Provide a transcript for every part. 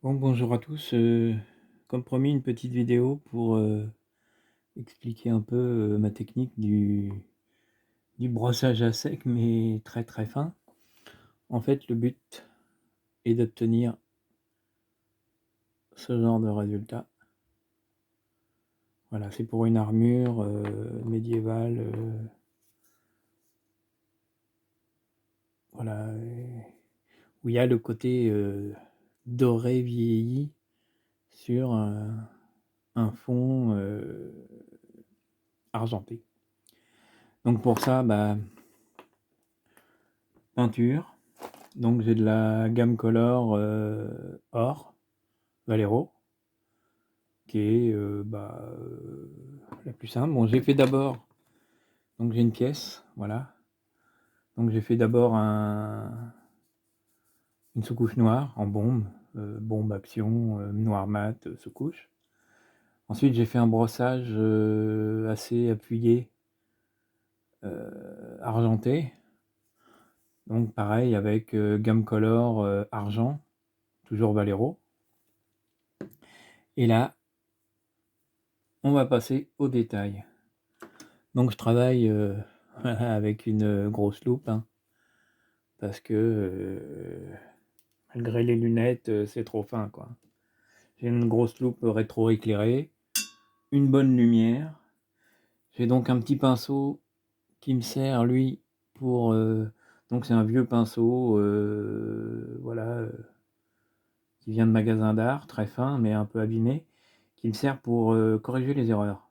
Bon, bonjour à tous. Comme promis, une petite vidéo pour expliquer un peu ma technique du brossage à sec, mais très très fin. En fait, le but est d'obtenir ce genre de résultat. Voilà, c'est pour une armure médiévale. Voilà, où il y a le côté doré vieilli sur un fond argenté. Donc pour ça, peinture. Donc j'ai de la gamme color or Valero qui est la plus simple. Bon, j'ai fait d'abord, donc j'ai une pièce, voilà. Donc j'ai fait d'abord une sous-couche noire en bombe, bombe action, noir mat, sous-couche. Ensuite j'ai fait un brossage assez appuyé, argenté. Donc pareil avec gamme color argent, toujours Valero. Et là, on va passer au détail. Donc je travaille avec une grosse loupe, hein, parce que malgré les lunettes, c'est trop fin, quoi. J'ai une grosse loupe rétro-éclairée, une bonne lumière. J'ai donc un petit pinceau qui me sert, lui, pour... donc c'est un vieux pinceau, voilà, qui vient de magasin d'art, très fin, mais un peu abîmé, qui me sert pour corriger les erreurs.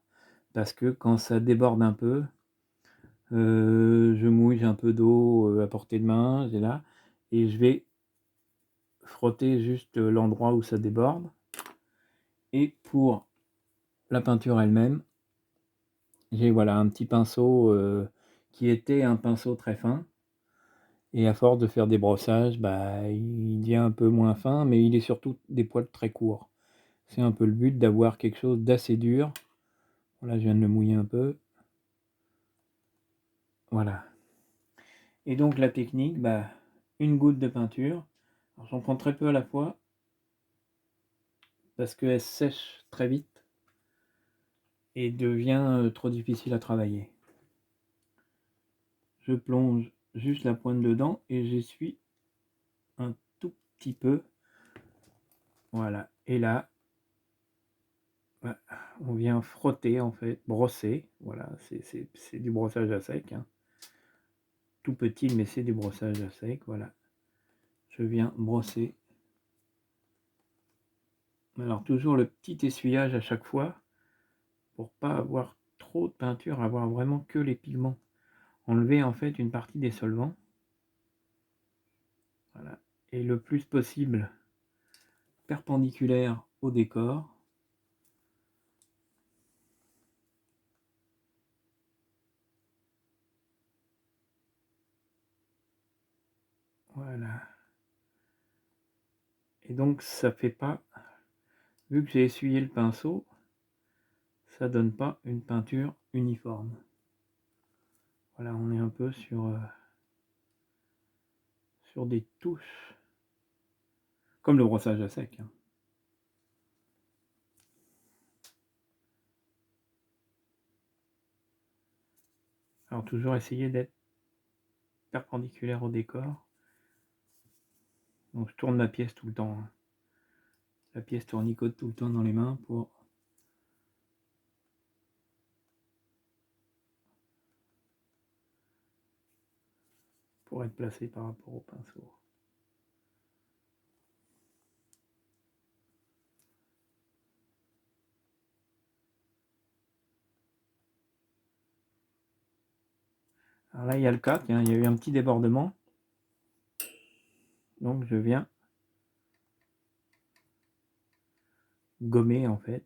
Parce que quand ça déborde un peu, je mouille, j'ai un peu d'eau à portée de main, j'ai là, et je vais frotter juste l'endroit où ça déborde. Et pour la peinture elle-même, j'ai voilà un petit pinceau qui était un pinceau très fin. Et à force de faire des brossages, il devient un peu moins fin, mais il est surtout des poils très courts. C'est un peu le but d'avoir quelque chose d'assez dur. Voilà, je viens de le mouiller un peu. Voilà. Et donc la technique, une goutte de peinture. Alors, j'en prends très peu à la fois parce qu'elle sèche très vite et devient trop difficile à travailler. Je plonge juste la pointe dedans et j'essuie un tout petit peu. Voilà. Et là, on vient frotter en fait, brosser. Voilà, c'est du brossage à sec, hein. Tout petit, mais c'est du brossage à sec. Voilà. Je viens brosser. Alors toujours le petit essuyage à chaque fois pour pas avoir trop de peinture, avoir vraiment que les pigments. Enlever en fait une partie des solvants. Voilà. Et le plus possible perpendiculaire au décor. Voilà. Et donc ça fait pas, vu que j'ai essuyé le pinceau, ça donne pas une peinture uniforme. Voilà, on est un peu sur des touches, comme le brossage à sec, hein. Alors toujours essayer d'être perpendiculaire au décor. Donc je tourne ma pièce tout le temps, hein. La pièce tournicote tout le temps dans les mains pour être placé par rapport au pinceau. Alors là il y a le cas, tiens, il y a eu un petit débordement. Donc je viens gommer en fait.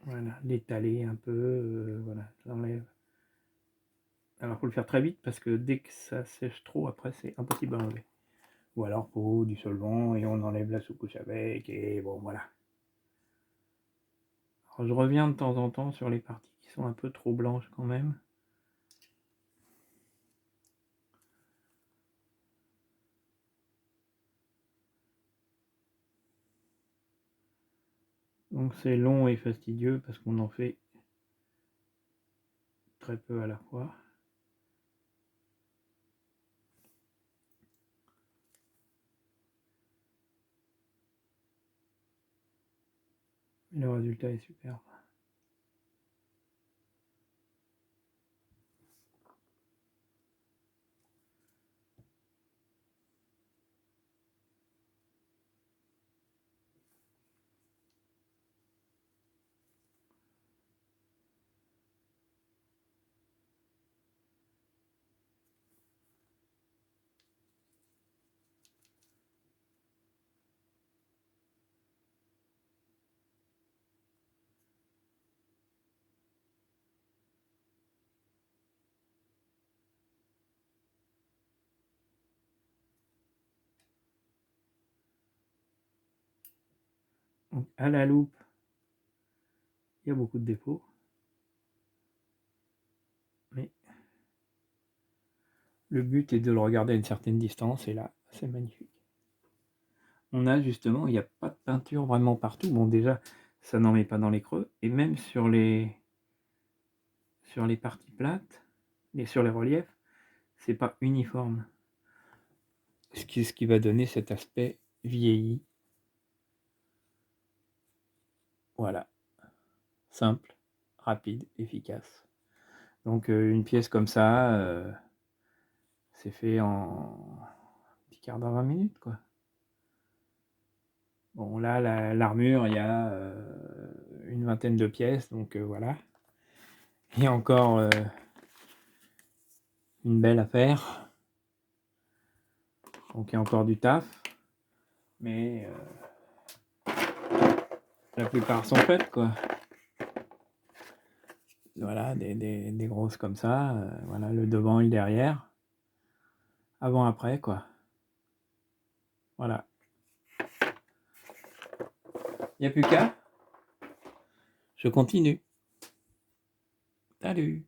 Voilà, l'étaler un peu, voilà, j'enlève. Alors il faut le faire très vite parce que dès que ça sèche trop, après c'est impossible à enlever. Ou alors pour du solvant et on enlève la sous-couche avec et bon voilà. Alors je reviens de temps en temps sur les parties qui sont un peu trop blanches quand même. Donc c'est long et fastidieux parce qu'on en fait très peu à la fois. Mais le résultat est superbe. Donc à la loupe, il y a beaucoup de défauts. Mais le but est de le regarder à une certaine distance et là, c'est magnifique. On a justement, il n'y a pas de peinture vraiment partout. Bon, déjà, ça n'en met pas dans les creux. Et même sur les parties plates et sur les reliefs, c'est pas uniforme. Ce qui va donner cet aspect vieilli. Voilà. Simple, rapide, efficace. Donc une pièce comme ça, c'est fait en un petit quart d'heure, 20 minutes, quoi. Bon, là, l'armure, il y a une vingtaine de pièces, donc voilà. Il y a encore une belle affaire. Donc il y a encore du taf. Mais la plupart sont faites, quoi. Voilà, des grosses comme ça. Voilà, le devant et le derrière. Avant, après, quoi. Voilà. Il n'y a plus qu'à. Je continue. Salut.